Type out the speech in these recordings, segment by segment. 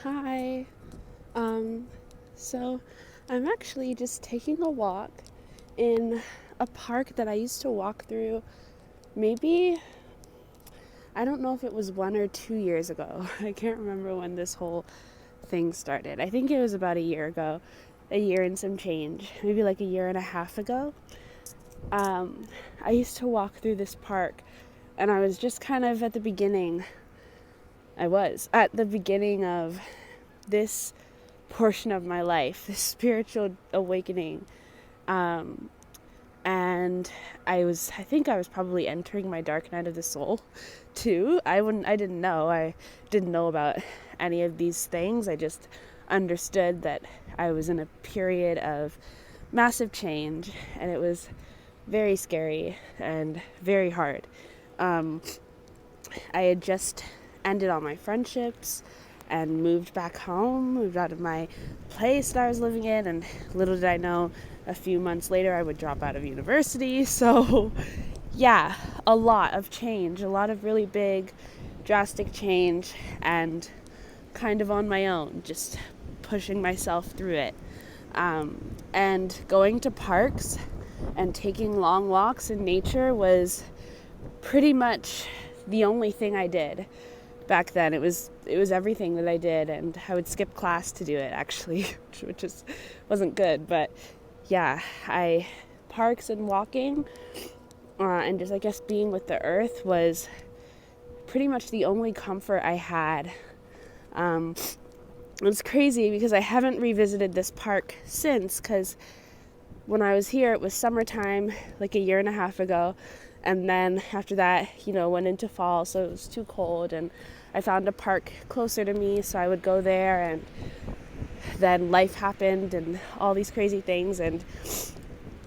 Hi. Um, so I'm actually just taking a walk in a park that I used to walk through maybe, I don't know if it was 1 or 2 years ago. I can't remember when this whole thing started. I think it was about a year ago, a year and some change, maybe like a year and a half ago. I used to walk through this park and I was just kind of at the beginning. I was at the beginning of this portion of my life, this spiritual awakening. Um, and I think I was probably entering my dark night of the soul too. I didn't know. I didn't know about any of these things. I just understood that I was in a period of massive change and it was very scary and very hard. Um, I had just ended all my friendships and moved back home, moved out of my place that I was living in, and little did I know a few months later I would drop out of university. So, yeah, a lot of change, a lot of really big, drastic change, and kind of on my own, just pushing myself through it. And going to parks and taking long walks in nature was pretty much the only thing I did back then. It was everything that I did, and I would skip class to do it actually, which just wasn't good. But yeah, I parks and walking, and just I guess being with the earth was pretty much the only comfort I had. It's crazy because I haven't revisited this park since, because when I was here it was summertime like a year and a half ago, and then after that, went into fall, so it was too cold, and I found a park closer to me, so I would go there, and then life happened and all these crazy things, and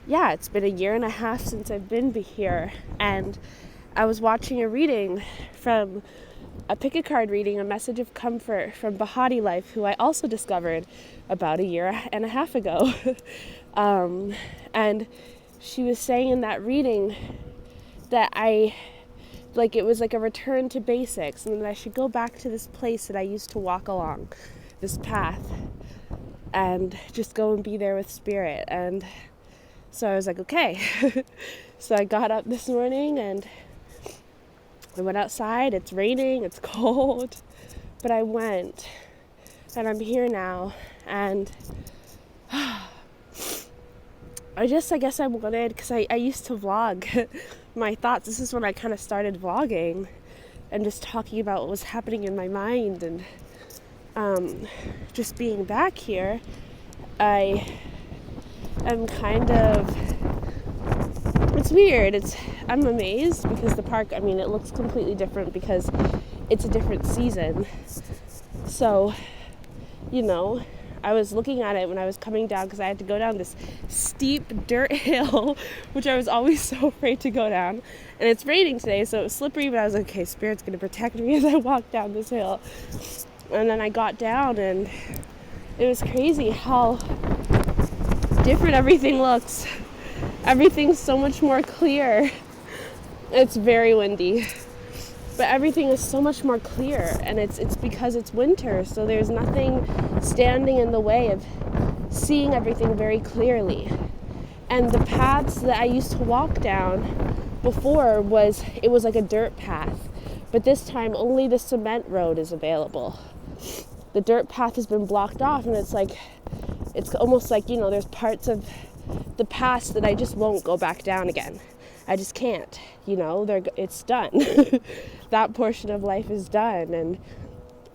yeah, it's been a year and a half since I've been here, and I was watching a reading from a pick a card reading, a message of comfort from Bahati Life, who I also discovered about a year and a half ago. And she was saying in that reading that it was like a return to basics, and that I should go back to this place that I used to walk along, this path, and just go and be there with spirit. And so I was like, okay. So I got up this morning and I went outside. It's raining, it's cold, but I went, and I'm here now. And I guess I wanted, because I used to vlog my thoughts. This is when I kind of started vlogging and just talking about what was happening in my mind, and just being back here. I am kind of, it's weird. I'm amazed because the park, it looks completely different because it's a different season. So, I was looking at it when I was coming down, because I had to go down this steep dirt hill, which I was always so afraid to go down. And it's raining today, so it was slippery, but I was like, okay, Spirit's going to protect me as I walk down this hill. And then I got down, and it was crazy how different everything looks. Everything's so much more clear. It's very windy, but everything is so much more clear, and it's because it's winter, so there's nothing standing in the way of seeing everything very clearly. And the paths that I used to walk down before was like a dirt path, but this time only the cement road is available. The dirt path has been blocked off, and it's almost like, there's parts of the past that I just won't go back down again. I just can't, it's done. That portion of life is done.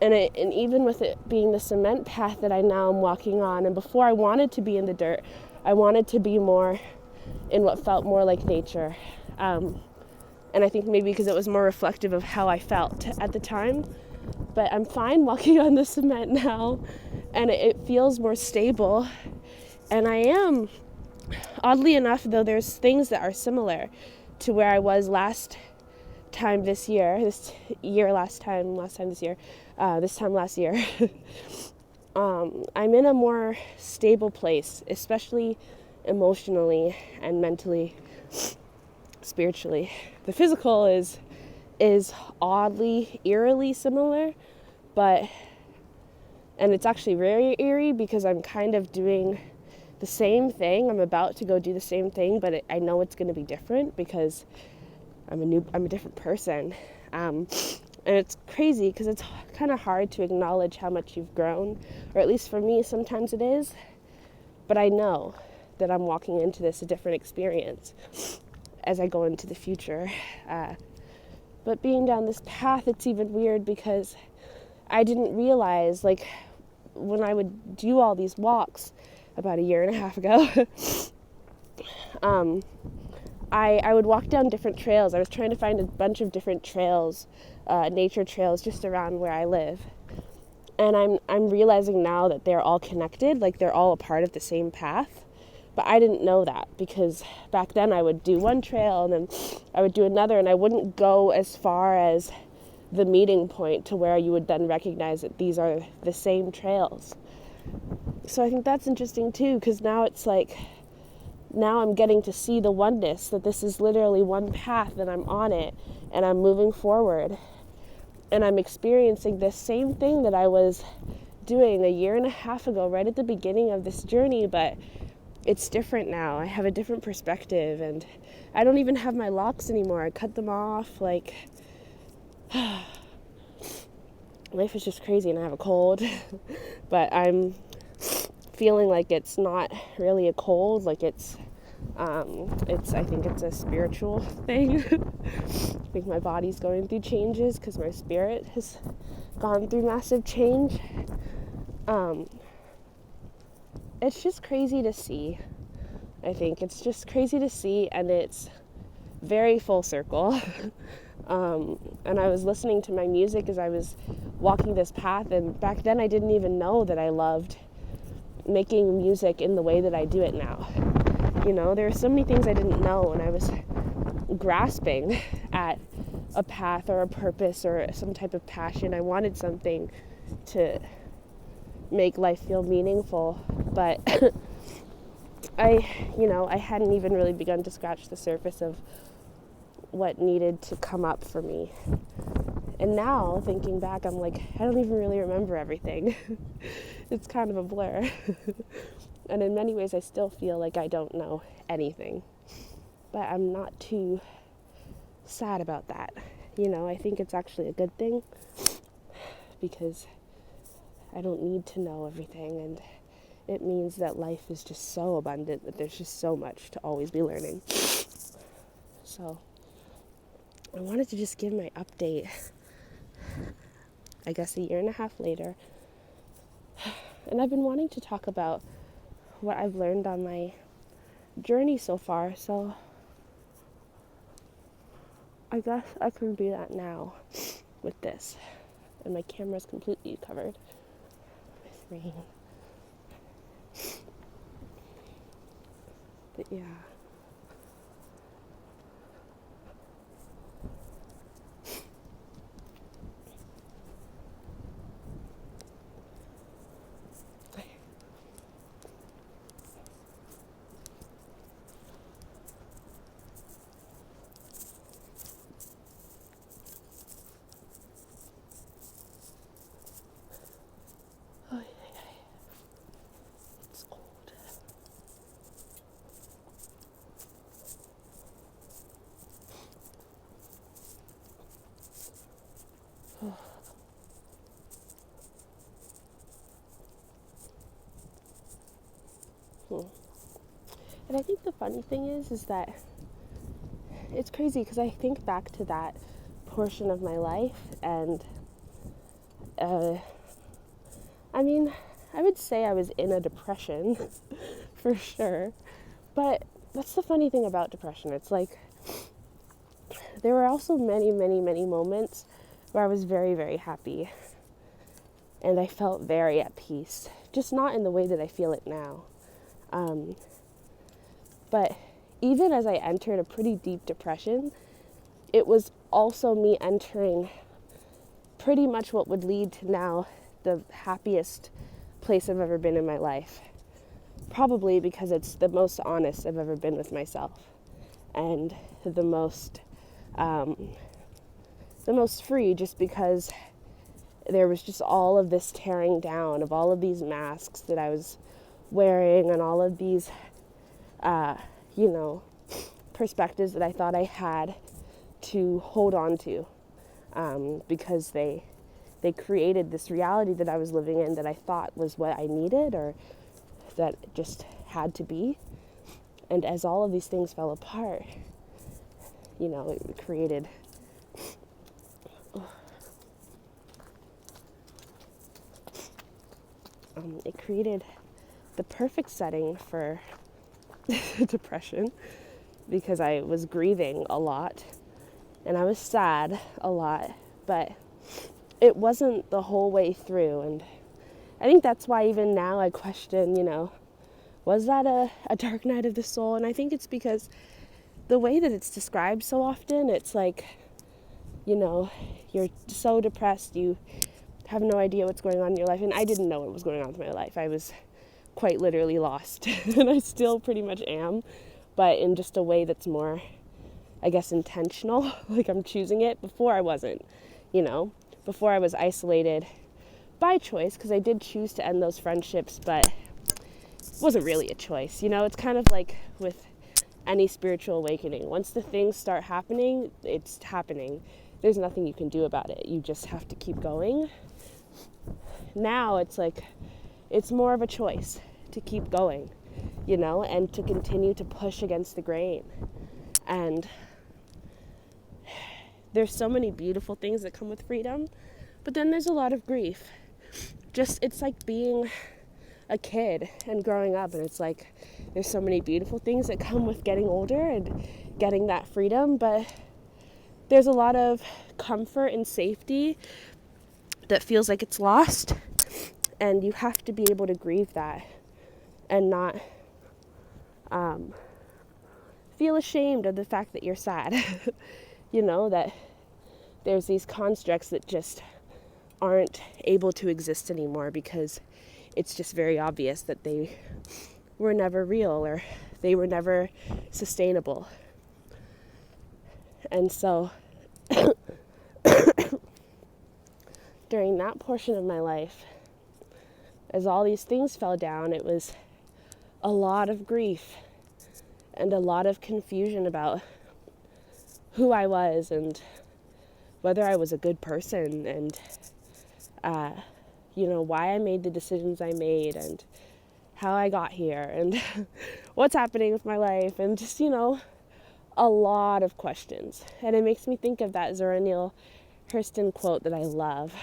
And even with it being the cement path that I now am walking on, and before I wanted to be in the dirt, I wanted to be more in what felt more like nature. And I think maybe because it was more reflective of how I felt at the time. But I'm fine walking on the cement now, and it feels more stable. And I am, oddly enough, though, there's things that are similar to where I was this time last year, this time last year. I'm in a more stable place, especially emotionally and mentally, spiritually. The physical is oddly, eerily similar, but And it's actually very eerie because I'm kind of doing the same thing. I'm about to go do the same thing, but I know it's going to be different because I'm a different person. And it's crazy because it's kind of hard to acknowledge how much you've grown, or at least for me, sometimes it is. But I know that I'm walking into this a different experience as I go into the future. But being down this path, it's even weird because I didn't realize, like, when I would do all these walks about a year and a half ago, I would walk down different trails. I was trying to find a bunch of different trails, nature trails just around where I live. And I'm realizing now that they're all connected, like they're all a part of the same path. But I didn't know that because back then I would do one trail and then I would do another, and I wouldn't go as far as the meeting point to where you would then recognize that these are the same trails. So I think that's interesting too, because now it's like, now I'm getting to see the oneness, that this is literally one path and I'm on it and I'm moving forward. And I'm experiencing this same thing that I was doing a year and a half ago, right at the beginning of this journey, but it's different now. I have a different perspective, and I don't even have my locks anymore. I cut them off. Like, life is just crazy, and I have a cold, but I'm feeling like it's not really a cold. Like I think it's a spiritual thing. I think my body's going through changes because my spirit has gone through massive change. It's just crazy to see. I think it's just crazy to see, and it's very full circle. And I was listening to my music as I was walking this path, and back then I didn't even know that I loved making music in the way that I do it now. You know, there are so many things I didn't know, and I was grasping at a path or a purpose or some type of passion. I wanted something to make life feel meaningful, but I hadn't even really begun to scratch the surface of what needed to come up for me. And now, thinking back, I'm like, I don't even really remember everything. It's kind of a blur. And in many ways, I still feel like I don't know anything. But I'm not too sad about that. You know, I think it's actually a good thing because I don't need to know everything, and it means that life is just so abundant that there's just so much to always be learning. So I wanted to just give my update, I guess a year and a half later. And I've been wanting to talk about what I've learned on my journey so far, so I guess I can do that now with this. And my camera's completely covered with rain. But yeah. It's cold. And I think the funny thing is that it's crazy because I think back to that portion of my life, and I mean, I would say I was in a depression for sure, but that's the funny thing about depression. It's like there were also many, many, many moments where I was very, very happy, and I felt very at peace, just not in the way that I feel it now. But even as I entered a pretty deep depression, it was also me entering pretty much what would lead to now the happiest place I've ever been in my life. Probably because it's the most honest I've ever been with myself, and the most free, just because there was just all of this tearing down of all of these masks that I was wearing and all of these, perspectives that I thought I had to hold on to, because they created this reality that I was living in that I thought was what I needed or that just had to be. And as all of these things fell apart, it created the perfect setting for depression, because I was grieving a lot and I was sad a lot, but it wasn't the whole way through. And I think that's why even now I question, was that a dark night of the soul? And I think it's because the way that it's described so often, it's like, you're so depressed, you have no idea what's going on in your life. And I didn't know what was going on with my life. I was quite literally lost, and I still pretty much am, but in just a way that's more, I guess, intentional. Like I'm choosing it. Before I wasn't, before I was isolated by choice, because I did choose to end those friendships, but it wasn't really a choice. It's kind of like with any spiritual awakening. Once the things start happening, it's happening. There's nothing you can do about it. You just have to keep going. Now it's like, it's more of a choice to keep going, and to continue to push against the grain. And there's so many beautiful things that come with freedom, but then there's a lot of grief. It's like being a kid and growing up, and it's like there's so many beautiful things that come with getting older and getting that freedom, but there's a lot of comfort and safety that feels like it's lost, and you have to be able to grieve that and not feel ashamed of the fact that you're sad. That there's these constructs that just aren't able to exist anymore because it's just very obvious that they were never real or they were never sustainable. And so during that portion of my life, as all these things fell down, it was a lot of grief and a lot of confusion about who I was and whether I was a good person and, why I made the decisions I made and how I got here and what's happening with my life and just, a lot of questions. And it makes me think of that Zora Neale Hurston quote that I love,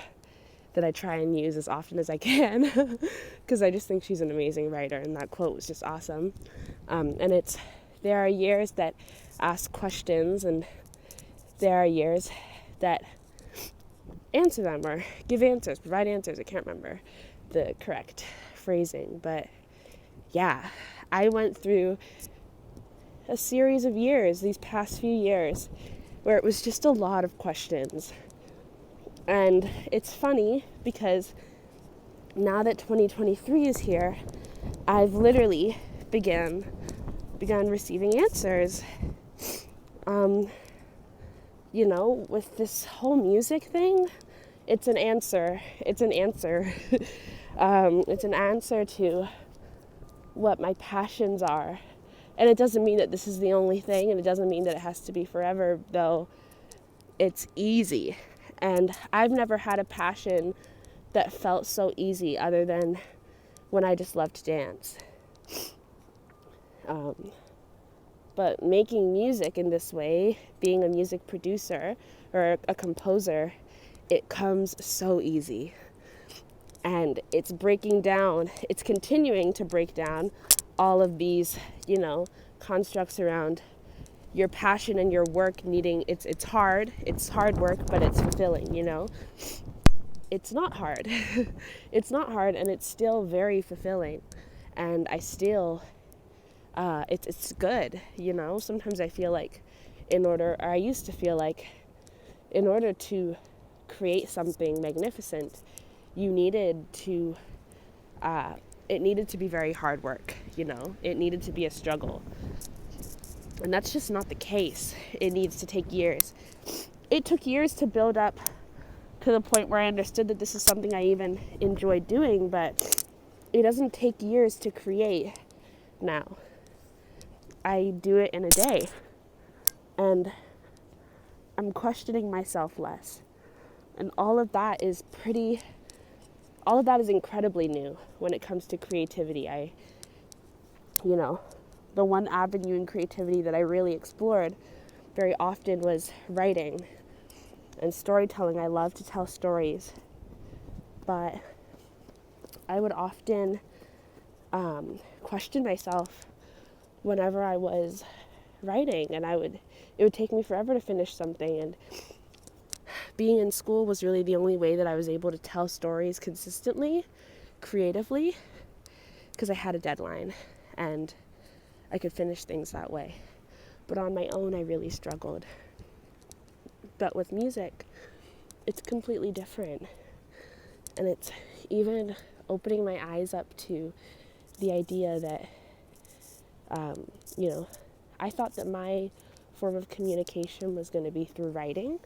that I try and use as often as I can because I just think she's an amazing writer, and that quote was just awesome. And it's, there are years that ask questions and there are years that answer them or give answers, provide answers. I can't remember the correct phrasing, but yeah, I went through a series of years, these past few years, where it was just a lot of questions. And it's funny because now that 2023 is here, I've literally begun receiving answers. With this whole music thing, it's an answer. It's an answer to what my passions are. And it doesn't mean that this is the only thing, and it doesn't mean that it has to be forever, though it's easy. And I've never had a passion that felt so easy other than when I just loved to dance. But making music in this way, being a music producer or a composer, it comes so easy. And it's continuing to break down all of these, constructs around your passion and your work needing, it's hard work, but it's fulfilling, It's not hard. It's not hard, and it's still very fulfilling. And I still, it's good, Sometimes I feel like I used to feel like in order to create something magnificent, it needed to be very hard work, It needed to be a struggle. And that's just not the case. It needs to take years. It took years to build up to the point where I understood that this is something I even enjoy doing, but it doesn't take years to create now. I do it in a day, and I'm questioning myself less. And all of that is incredibly new when it comes to creativity. The one avenue in creativity that I really explored very often was writing and storytelling. I love to tell stories, but I would often question myself whenever I was writing, and it would take me forever to finish something. And being in school was really the only way that I was able to tell stories consistently, creatively, because I had a deadline and I could finish things that way. But on my own, I really struggled. But with music, it's completely different. And it's even opening my eyes up to the idea that, I thought that my form of communication was going to be through writing.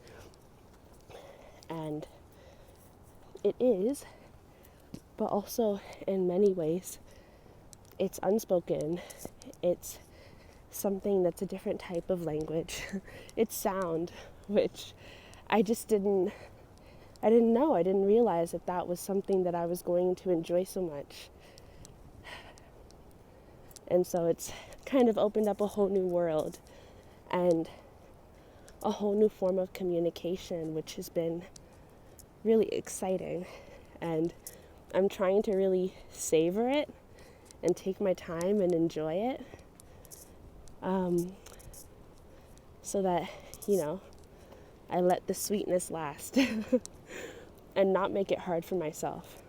And it is, but also in many ways, it's unspoken. It's something that's a different type of language. It's sound, which I didn't know. I didn't realize that was something that I was going to enjoy so much. And so it's kind of opened up a whole new world and a whole new form of communication, which has been really exciting. And I'm trying to really savor it and take my time and enjoy it, so that, I let the sweetness last and not make it hard for myself,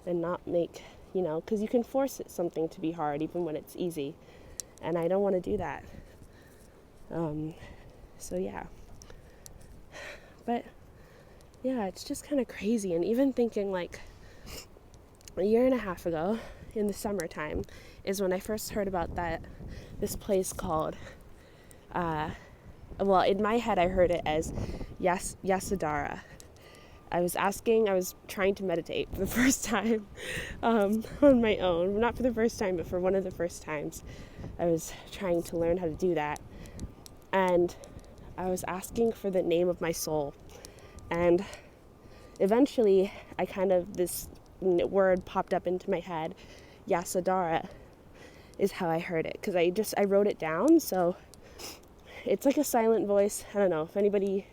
and not make, because you can force something to be hard even when it's easy, and I don't want to do that. So yeah. But yeah, it's just kind of crazy. And even thinking like a year and a half ago in the summertime is when I first heard about this place called, in my head I heard it as Yasodhara. I was trying to meditate for the first time on my own. Not for the first time, but for one of the first times. I was trying to learn how to do that. And I was asking for the name of my soul. And eventually, this word popped up into my head. Yasodhara is how I heard it. Because I wrote it down, so it's like a silent voice. I don't know, if anybody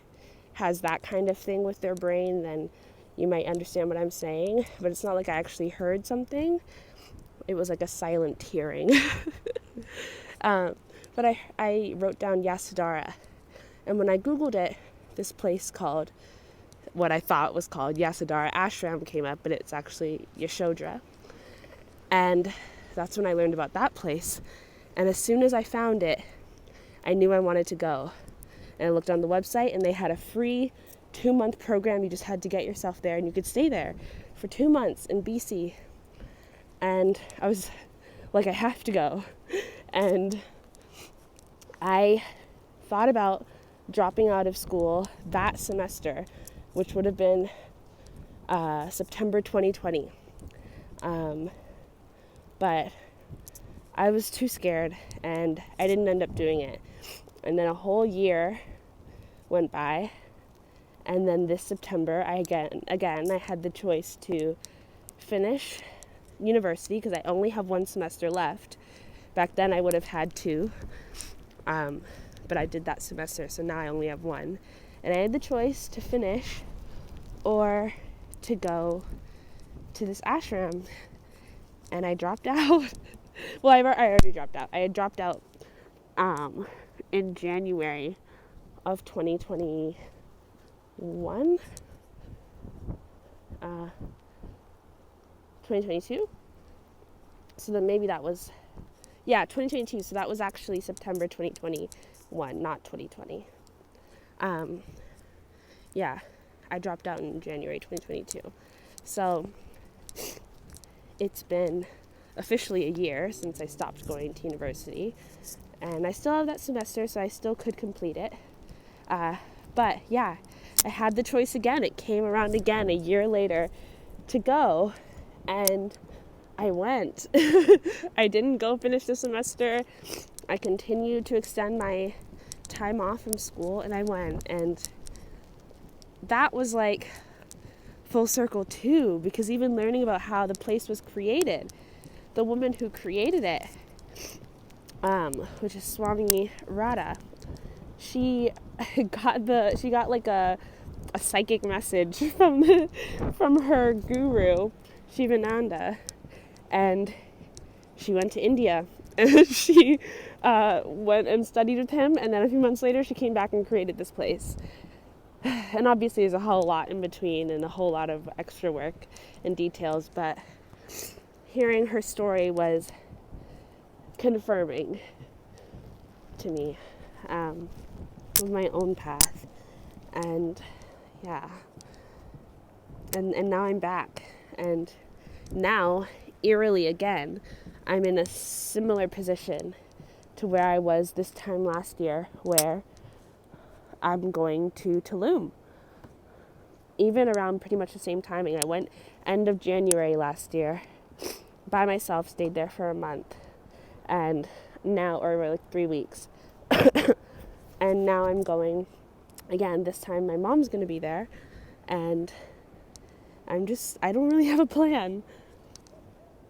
has that kind of thing with their brain, then you might understand what I'm saying. But it's not like I actually heard something. It was like a silent hearing. But I wrote down Yasodhara. And when I Googled it, this place called, what I thought was called Yasodhara Ashram came up, but it's actually Yashodhara. And that's when I learned about that place. And as soon as I found it, I knew I wanted to go. And I looked on the website, and they had a free 2-month program. You just had to get yourself there, and you could stay there for 2 months in BC. And I was like, I have to go. And I thought about dropping out of school that semester, which would have been September 2020. But I was too scared, and I didn't end up doing it. And then a whole year went by, and then this September, I had the choice to finish university, because I only have 1 semester left. Back then I would have had 2, but I did that semester, so now I only have 1. And I had the choice to finish or to go to this ashram, and I dropped out. Well, I already dropped out. I had dropped out in January of 2021. 2022. So then maybe that was, 2022. So that was actually September 2021, not 2020. I dropped out in January 2022. So it's been officially a year since I stopped going to university, and I still have that semester, so I still could complete it. But yeah, I had the choice again. It came around again a year later to go, and I went. I didn't go finish the semester. I continued to extend my time off from school, and I went. And that was like full circle too, because even learning about how the place was created, the woman who created it, which is Swami Radha, she got like a psychic message from her guru Shivananda, and she went to India and she went and studied with him, and then a few months later she came back and created this place. And obviously there's a whole lot in between and a whole lot of extra work and details, but hearing her story was confirming to me of my own path. And yeah, and now I'm back, and now eerily again I'm in a similar position to where I was this time last year, where I'm going to Tulum. Even around pretty much the same timing. I went end of January last year by myself, stayed there for a month, and now, or like 3 weeks. And now I'm going again. This time my mom's going to be there, and I don't really have a plan,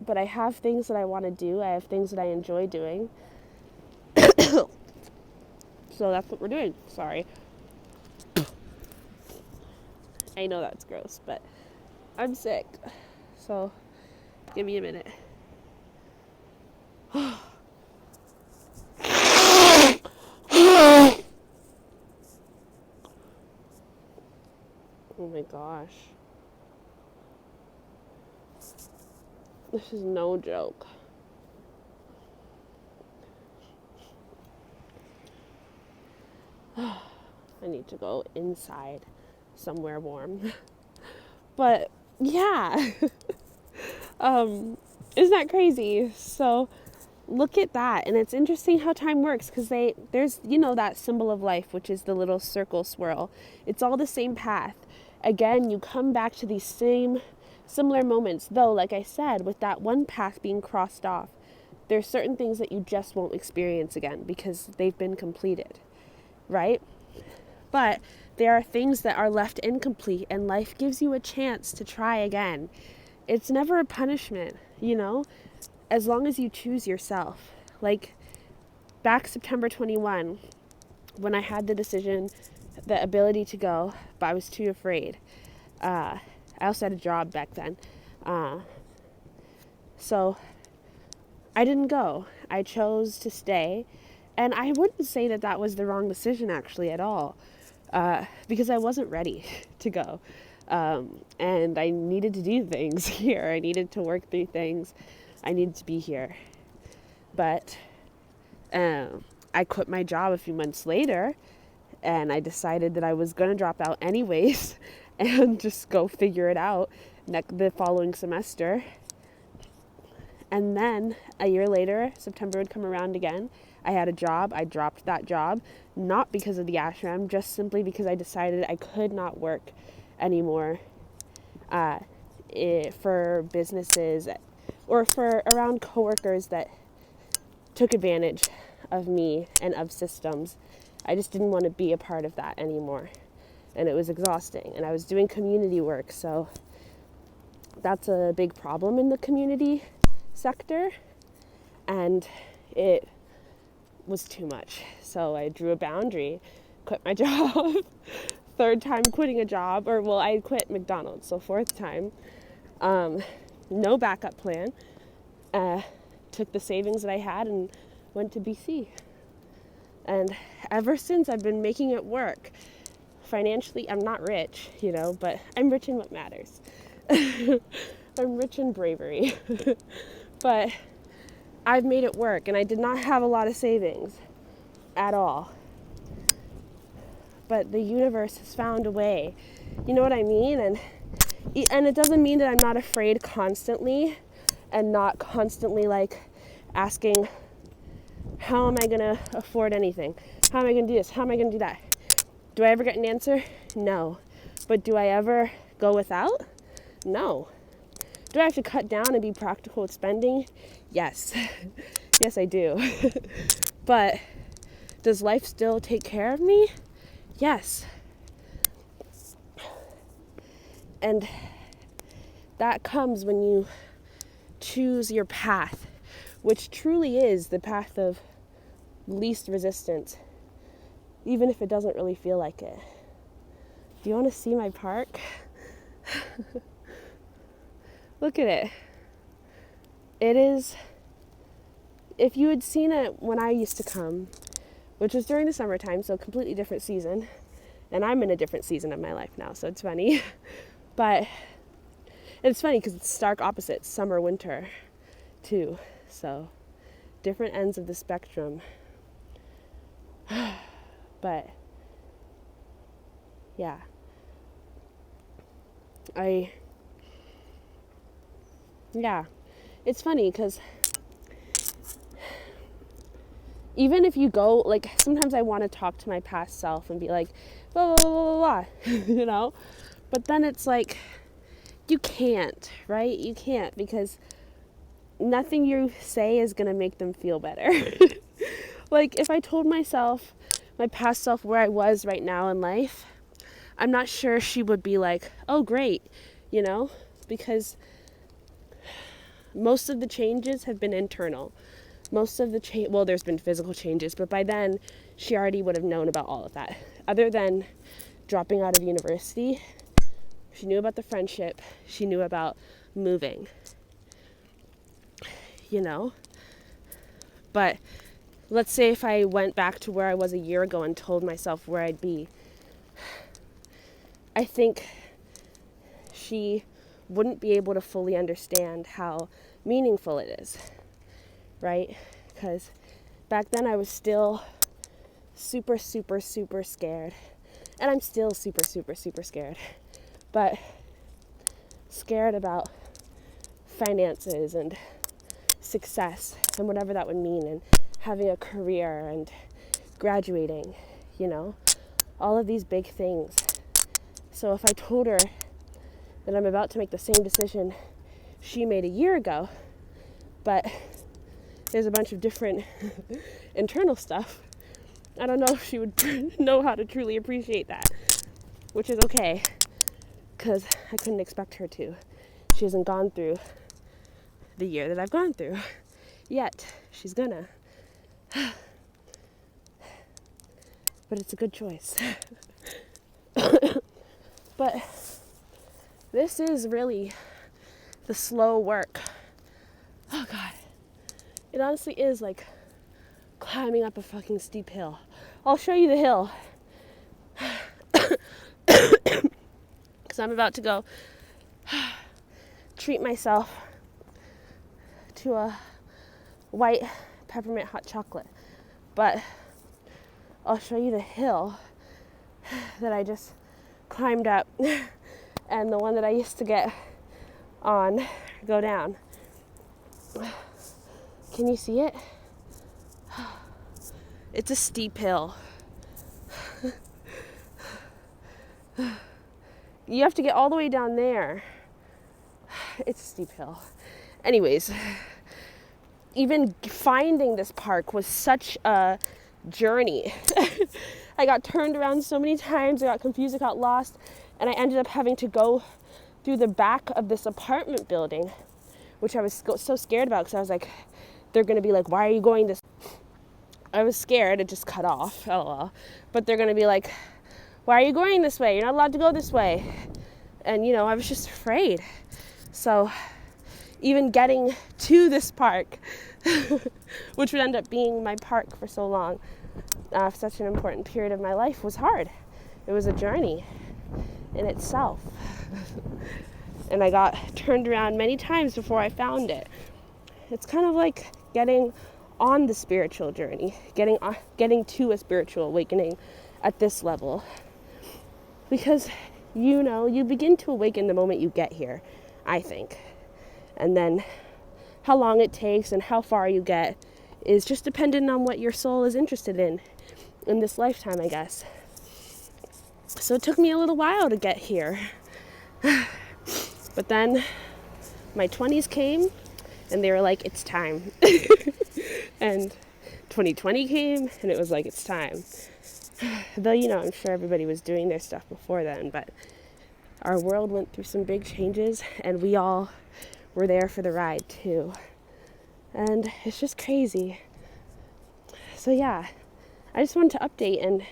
but I have things that I want to do. I have things that I enjoy doing. So that's what we're doing. Sorry. I know that's gross, but I'm sick. So give me a minute. Oh my gosh. This is no joke. I need to go inside somewhere warm. But yeah. Isn't that crazy? So look at that. And it's interesting how time works, because there's that symbol of life, which is the little circle swirl. It's all the same path. Again, you come back to these same similar moments, though, like I said, with that one path being crossed off, there's certain things that you just won't experience again because they've been completed, right? But there are things that are left incomplete, and life gives you a chance to try again. It's never a punishment, as long as you choose yourself. Like back September 21, when I had the decision, the ability to go, but I was too afraid. I also had a job back then. So I didn't go. I chose to stay. And I wouldn't say that that was the wrong decision actually at all. Because I wasn't ready to go. And I needed to do things here. I needed to work through things. I needed to be here. But I quit my job a few months later, and I decided that I was going to drop out anyways and just go figure it out the following semester. And then a year later, September would come around again. I had a job. I dropped that job, not because of the ashram, just simply because I decided I could not work anymore for businesses or for around coworkers that took advantage of me and of systems. I just didn't want to be a part of that anymore. And it was exhausting. And I was doing community work, so that's a big problem in the community sector. And it was too much. So I drew a boundary, quit my job. Third time quitting a job, I quit McDonald's, so fourth time. No backup plan. Took the savings that I had and went to BC. And ever since, I've been making it work. Financially, I'm not rich, but I'm rich in what matters. I'm rich in bravery. But I've made it work, and I did not have a lot of savings at all. But the universe has found a way. You know what I mean? And it doesn't mean that I'm not afraid constantly and not constantly asking, how am I going to afford anything? How am I going to do this? How am I going to do that? Do I ever get an answer? No. But do I ever go without? No. Do I have to cut down and be practical with spending? Yes. Yes, I do. But does life still take care of me? Yes. And that comes when you choose your path, which truly is the path of least resistance, even if it doesn't really feel like it. Do you want to see my park? Look at it. It is, if you had seen it when I used to come, which was during the summertime, so a completely different season, and I'm in a different season of my life now, so it's funny. But it's funny because it's stark opposites, summer, winter, too. So different ends of the spectrum. But yeah, it's funny because even if you go, like, sometimes I want to talk to my past self and be like, blah, blah, blah, blah, blah, but then it's like, you can't, right? You can't, because nothing you say is going to make them feel better. Like, if I told myself, my past self, where I was right now in life, I'm not sure she would be like, oh, great, because most of the changes have been internal. Most of the well, there's been physical changes, but by then she already would have known about all of that. Other than dropping out of university, she knew about the friendship, she knew about moving, But let's say if I went back to where I was a year ago and told myself where I'd be, I think she wouldn't be able to fully understand how meaningful it is, right? Because back then I was still super, super, super scared. And I'm still super, super, super scared. But scared about finances and success and whatever that would mean, and having a career and graduating, all of these big things. So if I told her that I'm about to make the same decision she made a year ago, but there's a bunch of different internal stuff, I don't know if she would know how to truly appreciate that, which is okay, because I couldn't expect her to. She hasn't gone through the year that I've gone through yet. She's gonna. But it's a good choice. But this is really the slow work. Oh God. It honestly is like climbing up a fucking steep hill. I'll show you the hill. Because I'm about to go treat myself to a white peppermint hot chocolate. But I'll show you the hill that I just climbed up and the one that I used to get on, go down. Can you see it? It's a steep hill. You have to get all the way down there. It's a steep hill. Anyways, even finding this park was such a journey. I got turned around so many times, I got confused, I got lost, and I ended up having to go through the back of this apartment building, which I was so scared about, because I was like, they're going to be like, why are you going this? I was scared, it just cut off, lol. But they're going to be like, why are you going this way? You're not allowed to go this way. And, I was just afraid. So even getting to this park, which would end up being my park for so long, such an important period of my life, was hard. It was a journey in itself. And I got turned around many times before I found it. It's kind of like getting on the spiritual journey, getting to a spiritual awakening at this level. Because, you begin to awaken the moment you get here, I think. And then how long it takes and how far you get is just dependent on what your soul is interested in this lifetime, I guess. So it took me a little while to get here. But then my 20s came and they were like, it's time. And 2020 came and it was like, it's time. Though, I'm sure everybody was doing their stuff before then, but our world went through some big changes and we all were there for the ride too. And it's just crazy. So yeah, I just wanted to update and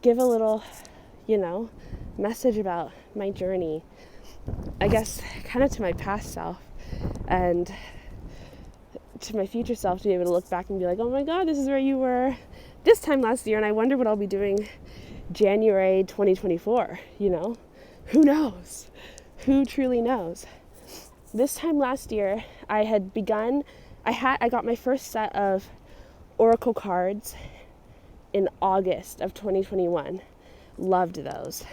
give a little, message about my journey. I guess kind of to my past self and to my future self, to be able to look back and be like, oh my God, this is where you were this time last year, and I wonder what I'll be doing January 2024, Who knows? Who truly knows? This time last year, I got my first set of Oracle cards in August of 2021. Loved those.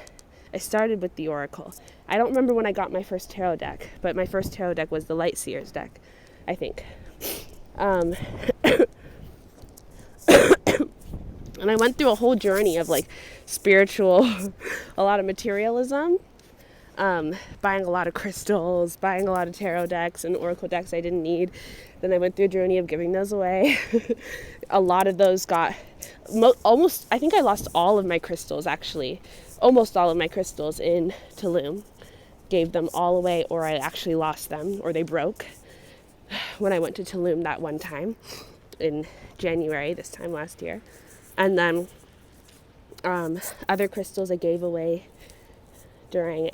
I started with the Oracle. I don't remember when I got my first tarot deck, but my first tarot deck was the Light Seers deck, I think. And I went through a whole journey of spiritual, a lot of materialism, buying a lot of crystals, buying a lot of tarot decks and Oracle decks I didn't need. Then I went through a journey of giving those away. A lot of those got almost, I think I lost all of my crystals actually. Almost all of my crystals in Tulum. Gave them all away, or I actually lost them, or they broke when I went to Tulum that one time in January, this time last year. And then other crystals I gave away during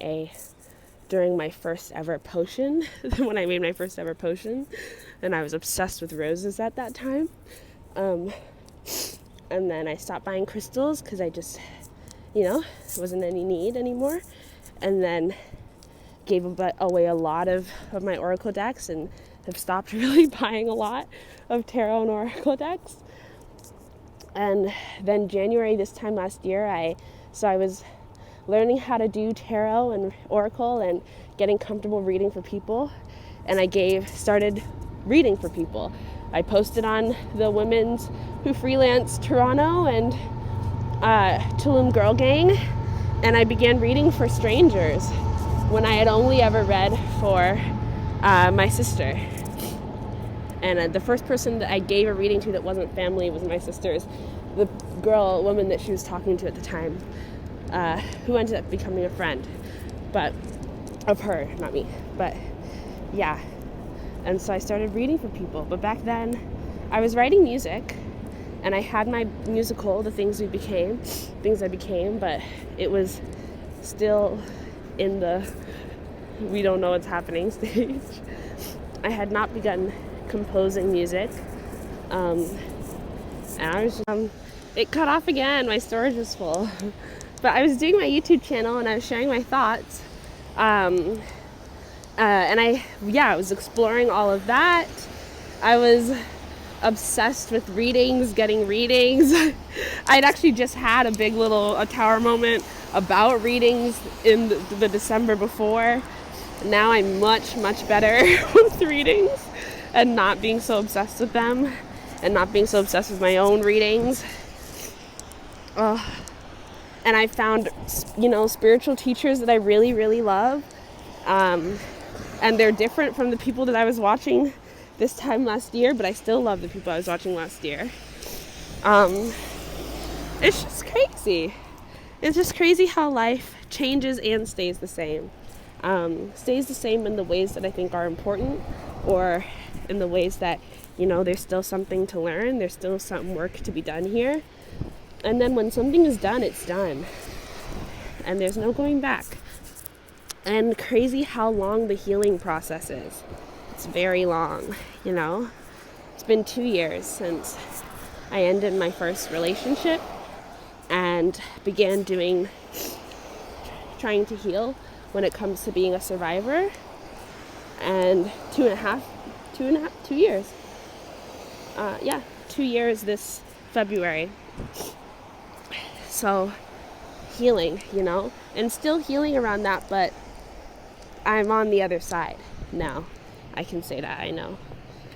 my first ever potion, when I made my first ever potion, and I was obsessed with roses at that time. And then I stopped buying crystals because I just, wasn't any need anymore. And then gave away a lot of my Oracle decks and have stopped really buying a lot of tarot and Oracle decks. And then January this time last year, I was learning how to do tarot and Oracle and getting comfortable reading for people. And I started reading for people. I posted on the Women's Who Freelance Toronto and Tulum Girl Gang, and I began reading for strangers when I had only ever read for my sister. And the first person that I gave a reading to that wasn't family was my sister's, the woman that she was talking to at the time, who ended up becoming a friend, but of her, not me. But yeah, and so I started reading for people. But back then, I was writing music, and I had my musical, The Things I Became, but it was still in the we don't know what's happening stage. I had not begun composing music, and I was it cut off again. My storage was full. But I was doing my YouTube channel and I was sharing my thoughts, and I was exploring all of that. I was obsessed with readings, getting readings. I'd actually just had a big a tower moment about readings in the December before. Now I'm much, much better with readings and not being so obsessed with them and not being so obsessed with my own readings. And I found, spiritual teachers that I really, really love. And they're different from the people that I was watching this time last year, but I still love the people I was watching last year. It's just crazy. It's just crazy how life changes and stays the same. Stays the same in the ways that I think are important, or in the ways that, there's still something to learn, there's still some work to be done here. And then when something is done, it's done. And there's no going back. And crazy how long the healing process is. It's very long, It's been 2 years since I ended my first relationship and began trying to heal when it comes to being a survivor. And 2 years. 2 years this February. So healing, and still healing around that, but I'm on the other side now. I can say that, I know.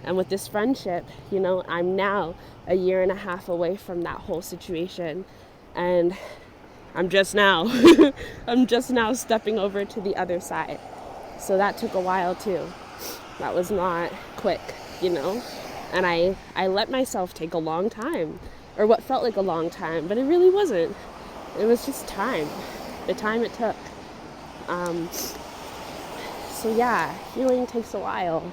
And with this friendship, I'm now 1.5 years away from that whole situation. And I'm just now stepping over to the other side. So that took a while too. That was not quick, you know? And I let myself take a long time, or what felt like a long time, but it really wasn't. It was just time, the time it took. So yeah, healing takes a while.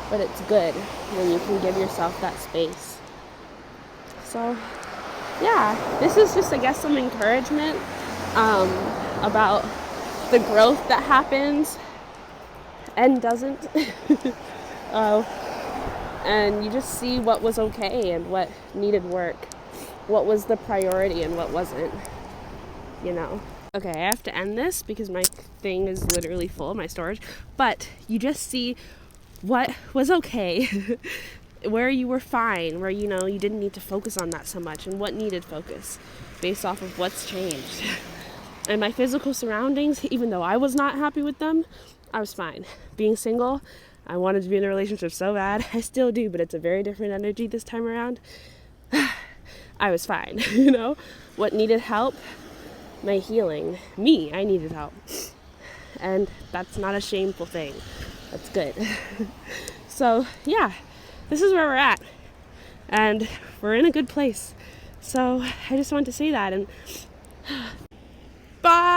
But it's good when you can give yourself that space. So yeah, this is just, I guess, some encouragement about the growth that happens and doesn't. And you just see what was okay and what needed work, what was the priority and what wasn't, you know. Okay, I have to end this because my thing is literally full, my storage, but you just see what was okay, where you were fine, where, you know, you didn't need to focus on that so much, and what needed focus based off of what's changed. And my physical surroundings, even though I was not happy with them, I was fine. Being single, I wanted to be in a relationship so bad. I still do, but it's a very different energy this time around. I was fine, you know? What needed help? My healing. Me, I needed help. And that's not a shameful thing. That's good. So, yeah, this is where we're at. And we're in a good place. So, I just wanted to say that. And bye!